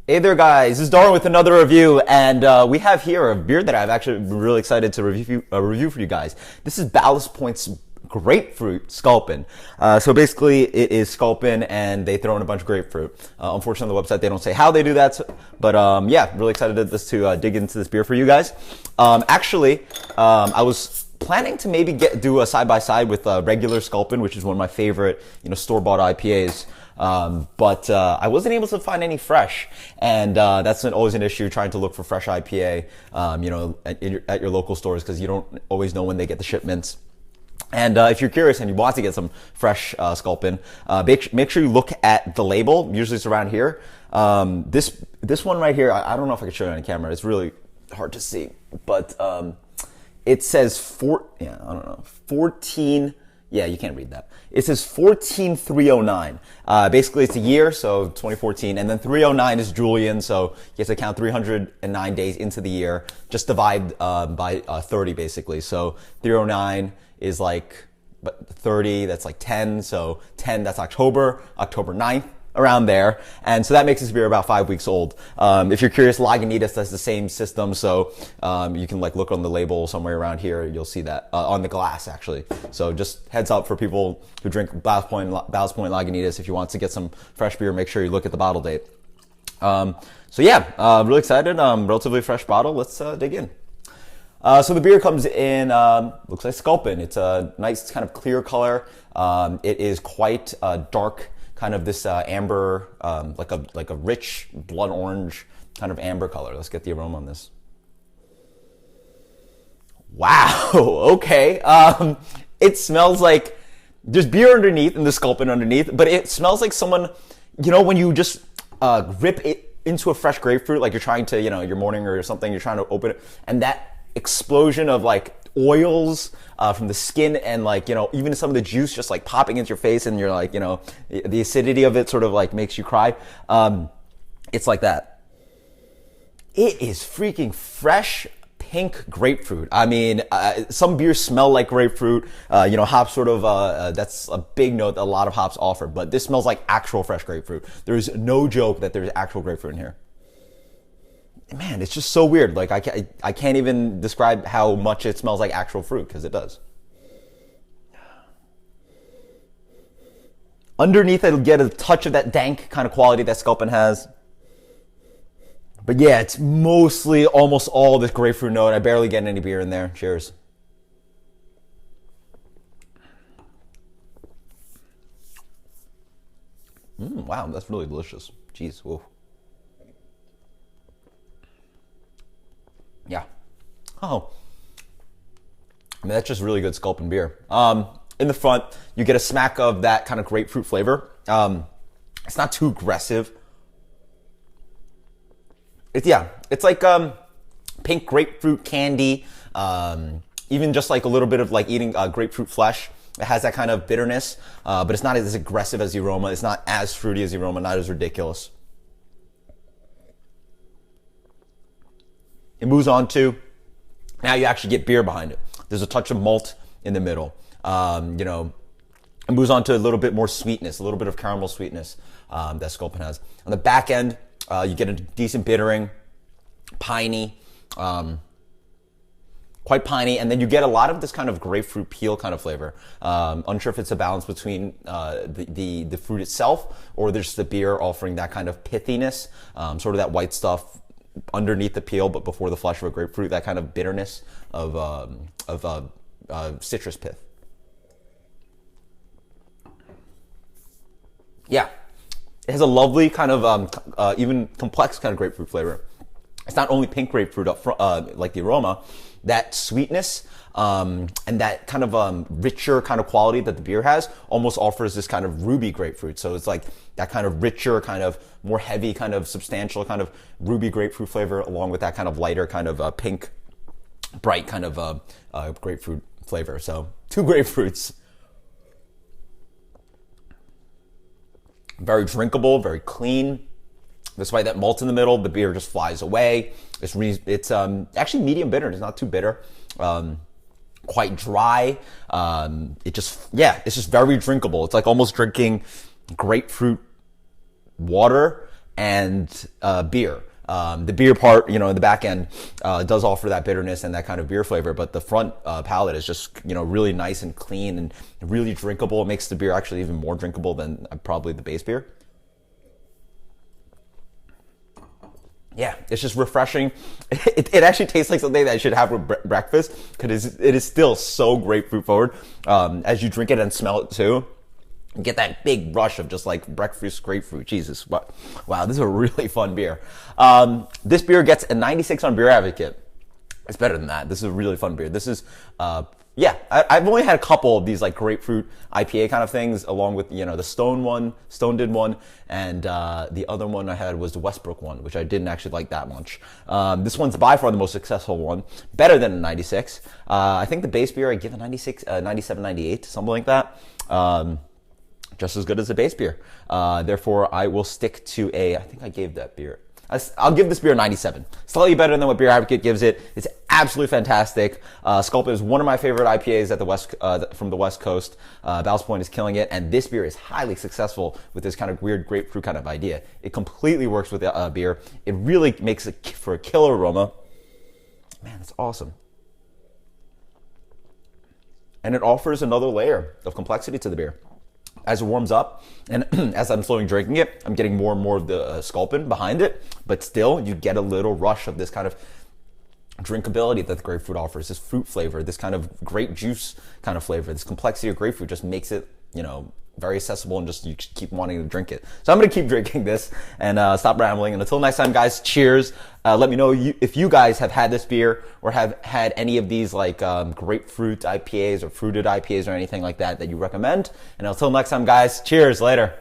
Hey there, guys. This is Darwin with another review, and we have here a beer that I've actually been really excited to review for you guys. This is Ballast Point's Grapefruit Scuplin. So basically, it is Scuplin, and they throw in a bunch of grapefruit. Unfortunately, on the website they don't say how they do that, but yeah, really excited to dig into this beer for you guys. I was planning to maybe do a side by side with regular Scuplin, which is one of my favorite, store bought IPAs. But I wasn't able to find any fresh, and that's always an issue trying to look for fresh IPA, at your local stores, because you don't always know when they get the shipments. And if you're curious and you want to get some fresh Scuplin, make sure you look at the label. Usually it's around here. This one right here, I don't know if I can show you on camera. It's really hard to see, but it says 14. Yeah, you can't read that. It says 14309. Basically, it's a year, so 2014, and then 309 is Julian, so you have to count 309 days into the year. Just divide by 30, basically. So 309 is like 30, that's like 10. So 10, that's October 9th. Around there, and so that makes this beer about 5 weeks old. If you're curious, Lagunitas does the same system, so you can look on the label somewhere around here. You'll see that on the glass, actually. So just heads up for people who drink Ballast Point Lagunitas. If you want to get some fresh beer, make sure you look at the bottle date. So yeah, really excited. Relatively fresh bottle. Let's dig in. So the beer comes in, looks like Scuplin. It's a nice kind of clear color. It is quite dark. Kind of this amber, like a rich blood orange kind of amber color. Let's get the aroma on this. Wow. Okay. It smells like there's beer underneath and the Scuplin underneath, but it smells like someone, when you just rip it into a fresh grapefruit, like you're trying to, your morning or something, you're trying to open it, and that explosion of oils from the skin and even some of the juice just popping into your face, and you're the acidity of it sort of makes you cry. It's like that. It is freaking fresh pink grapefruit. I mean, some beers smell like grapefruit. Hops sort of, that's a big note that a lot of hops offer, but this smells like actual fresh grapefruit. There's no joke that there's actual grapefruit in here. Man, it's just so weird. I can't even describe how much it smells like actual fruit, because it does. Underneath, it'll get a touch of that dank kind of quality that Scuplin has. But yeah, it's mostly almost all this grapefruit note. I barely get any beer in there. Cheers. Wow, that's really delicious. Jeez, whoa. Yeah. Oh. I mean, that's just really good Scuplin beer. In the front, you get a smack of that kind of grapefruit flavor. It's not too aggressive. It's like pink grapefruit candy. Even just a little bit of eating grapefruit flesh. It has that kind of bitterness, but it's not as aggressive as the aroma. It's not as fruity as the aroma, not as ridiculous. It moves on to, now you actually get beer behind it. There's a touch of malt in the middle. It moves on to a little bit more sweetness, a little bit of caramel sweetness that Scuplin has. On the back end, you get a decent bittering, piney, quite piney, and then you get a lot of this kind of grapefruit peel kind of flavor. Unsure if it's a balance between the fruit itself, or there's the beer offering that kind of pithiness, sort of that white stuff underneath the peel, but before the flesh of a grapefruit, that kind of bitterness of citrus pith. Yeah, it has a lovely kind of even complex kind of grapefruit flavor. It's not only pink grapefruit up front, like the aroma, that sweetness and that kind of richer kind of quality that the beer has almost offers this kind of ruby grapefruit. So it's that kind of richer, kind of more heavy, kind of substantial kind of ruby grapefruit flavor, along with that kind of lighter kind of pink, bright kind of grapefruit flavor. So 2 grapefruits. Very drinkable, very clean. Despite that malt in the middle, the beer just flies away. It's actually medium bitter. It's not too bitter. Quite dry. It's just very drinkable. It's almost drinking grapefruit water and beer. The beer part, in the back end, does offer that bitterness and that kind of beer flavor, but the front palate is just, really nice and clean and really drinkable. It makes the beer actually even more drinkable than probably the base beer. Yeah, it's just refreshing. It actually tastes like something that I should have with breakfast because it is still so grapefruit forward. As you drink it and smell it too, you get that big rush of just like breakfast grapefruit. Jesus, wow, this is a really fun beer. This beer gets a 96 on Beer Advocate. It's better than that. This is a really fun beer. This is, I've only had a couple of these like grapefruit IPA kind of things, along with, the Stone did one, and the other one I had was the Westbrook one, which I didn't actually like that much. This one's by far the most successful one, better than a 96. I think the base beer I give a 96, 97, 98, something like that. Just as good as the base beer. Therefore, I will stick to I think I gave that beer. I'll give this beer a 97. Slightly better than what Beer Advocate gives it. It's absolutely fantastic. Scuplin is one of my favorite IPAs at from the West Coast. Ballast Point is killing it, and this beer is highly successful with this kind of weird grapefruit kind of idea. It completely works with the beer. It really makes it for a killer aroma. Man, that's awesome. And it offers another layer of complexity to the beer. As it warms up, and as I'm slowly drinking it, I'm getting more and more of the Scuplin behind it, but still, you get a little rush of this kind of drinkability that the grapefruit offers, this fruit flavor, this kind of grape juice kind of flavor. This complexity of grapefruit just makes it, very accessible, and just you keep wanting to drink it. So I'm going to keep drinking this and stop rambling. And until next time, guys, cheers. Let me know if you guys have had this beer or have had any of these like grapefruit IPAs or fruited IPAs or anything like that you recommend. And until next time, guys, cheers. Later.